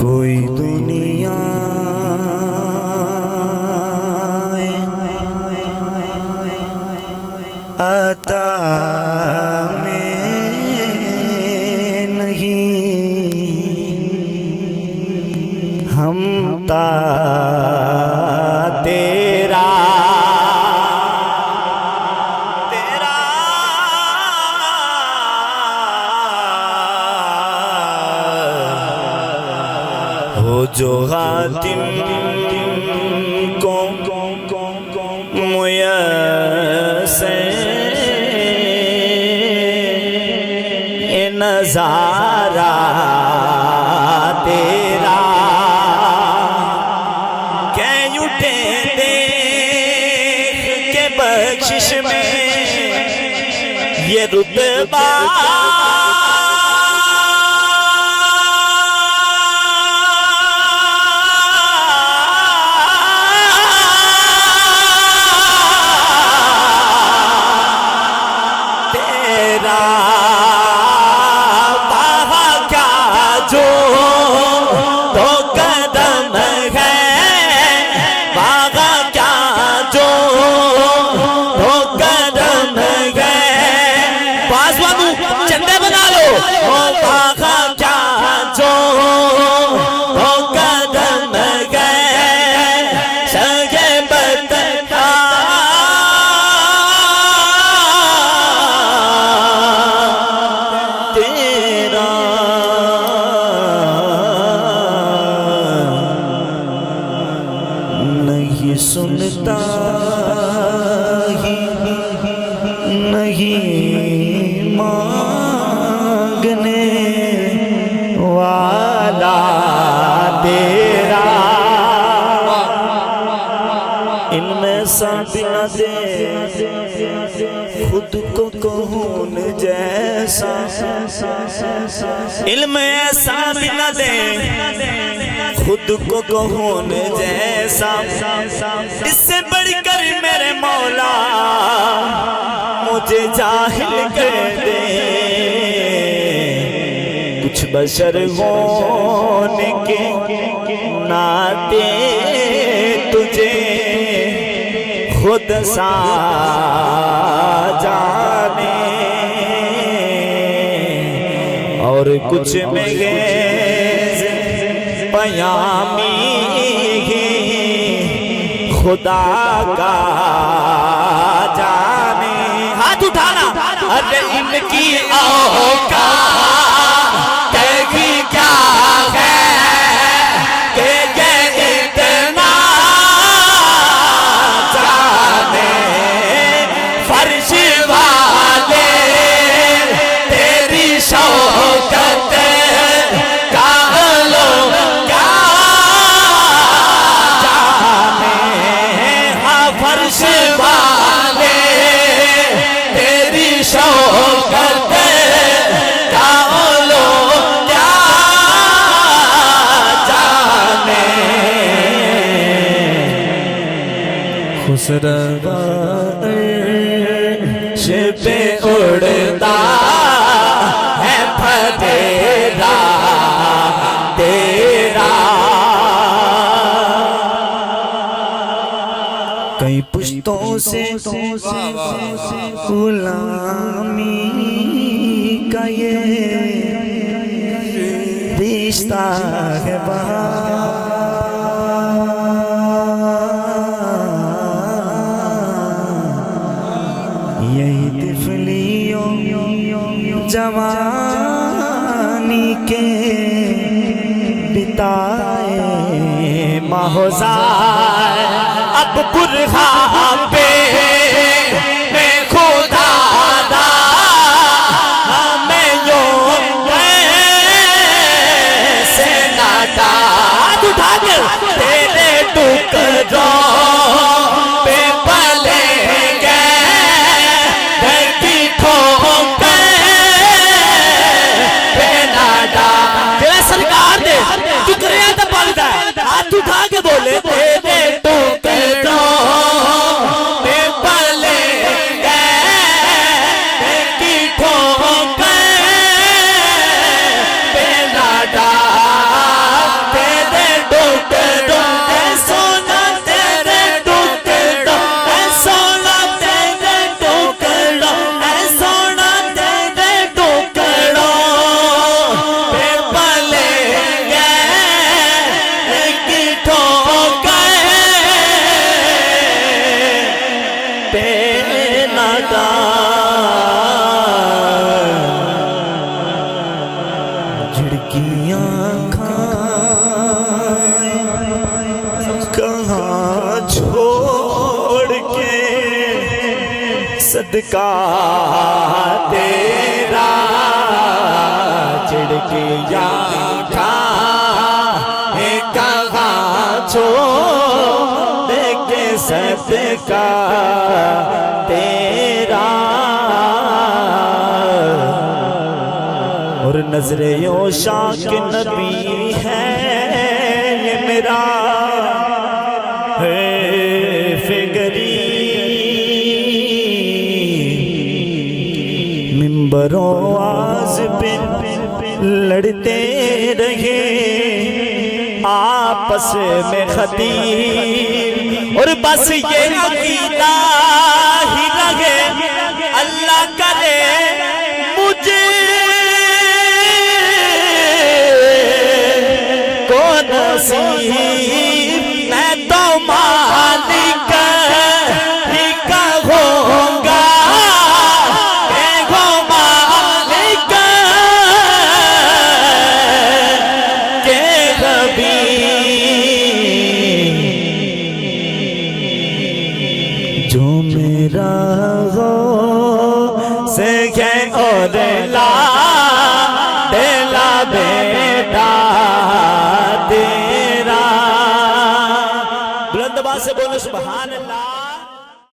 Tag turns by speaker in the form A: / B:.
A: कोई दुनिया आता में नहीं, हम ता तेरा तेरा हो जो हातिम को मुयस्सर नज़ारा तेरा कह उठे देख के बख्शिश में ये रुतबा चंदे बना लो बागा क्या जो हो कदम गए सगे बता तेरा नहीं सुनता ही नहीं मांगने वाला तेरा इनमें सांप न दे खुद को कौन जैसा, इल्म ऐसा भी न दे खुद को कौन जैसा, इससे बढ़कर मेरे मौला मुझे जाहिल कर दे कुछ बशर होने के नाते तुझे खुद सा जाने और कुछ में गेज़ पयामी खुदा का जाने। हाथ उठाना अरे इनकी औकात की क्या है कि ये इतना जाने फर्श वाले तेरी शौकत का लोग क्या जाने। हाँ फर्श वाले तेरी शौकत का लोग क्या जाने। खुसरवा अर्श पे उड़ता है फतेरा तेरा। कई पुश्तों से गुलामी का ये रिश्ता है यही तिफलियों जवानी के बिताए माहौज़ार अब बुरहा पे मैं खुदा दा हमें यूं से नाटा उठा के तेरे टुकड़ों पे पलेंगे धरती ठोकर पे नाटा। तेरा सरकार दे टुकड़े तो पलता है हाथ उठा के बोले तेरे टुकड़ों पे पलेंगे धरती ठोकर पे नाटा। सदका तेरा चिड़ के या कहा छोड़ के सदका तेरा। और नजरे योशा के नबी है ये मेरा फिगरी मिंबरों आज पे लड़ते रहे आपस में खतीब और बस ये अकीदा ही लगे अल्लाह करे मुझे को नसीब मैं तो मालिक ही कहूँगा हो मालिक के कभी जो मेरा हो से और ला बेटा तेरा। बुलंद आवाज से बोलो सुभान अल्लाह।